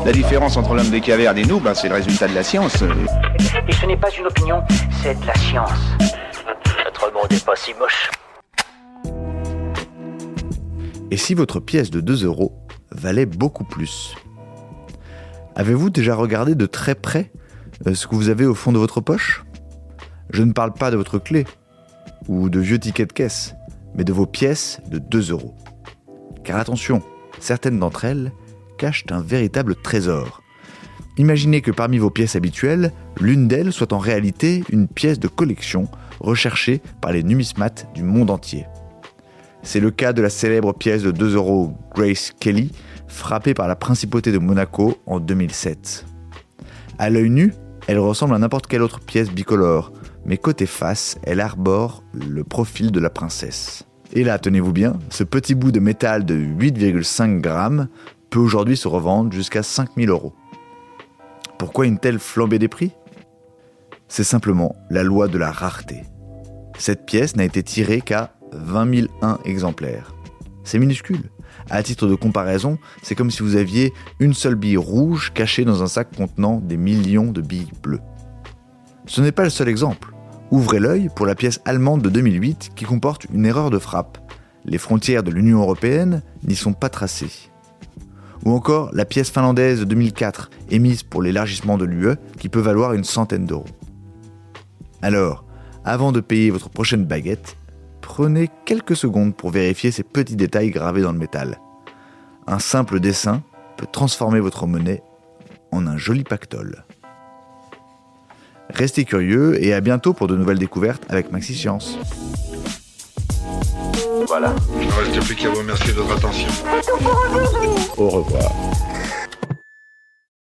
La différence entre l'homme des cavernes et nous, c'est le résultat de la science. Et ce n'est pas une opinion, c'est de la science. Notre monde n'est pas si moche. Et si votre pièce de 2 € valait beaucoup plus ? Avez-vous déjà regardé de très près ce que vous avez au fond de votre poche ? Je ne parle pas de votre clé ou de vieux tickets de caisse, mais de vos pièces de 2 €. Car attention, certaines d'entre elles cachent un véritable trésor. Imaginez que parmi vos pièces habituelles, l'une d'elles soit en réalité une pièce de collection recherchée par les numismates du monde entier. C'est le cas de la célèbre pièce de 2 € Grace Kelly, frappée par la principauté de Monaco en 2007. À l'œil nu, elle ressemble à n'importe quelle autre pièce bicolore, mais côté face, elle arbore le profil de la princesse. Et là, tenez-vous bien, ce petit bout de métal de 8,5 grammes peut aujourd'hui se revendre jusqu'à 5 000 €. Pourquoi une telle flambée des prix ? C'est simplement la loi de la rareté. Cette pièce n'a été tirée qu'à 20 001 exemplaires. C'est minuscule. À titre de comparaison, c'est comme si vous aviez une seule bille rouge cachée dans un sac contenant des millions de billes bleues. Ce n'est pas le seul exemple. Ouvrez l'œil pour la pièce allemande de 2008 qui comporte une erreur de frappe. Les frontières de l'Union européenne n'y sont pas tracées. Ou encore la pièce finlandaise de 2004 émise pour l'élargissement de l'UE qui peut valoir une centaine d'euros. Alors, avant de payer votre prochaine baguette, prenez quelques secondes pour vérifier ces petits détails gravés dans le métal. Un simple dessin peut transformer votre monnaie en un joli pactole. Restez curieux et à bientôt pour de nouvelles découvertes avec Maxi Science. Voilà. Il ne reste plus qu'à vous remercier de votre attention. Au revoir.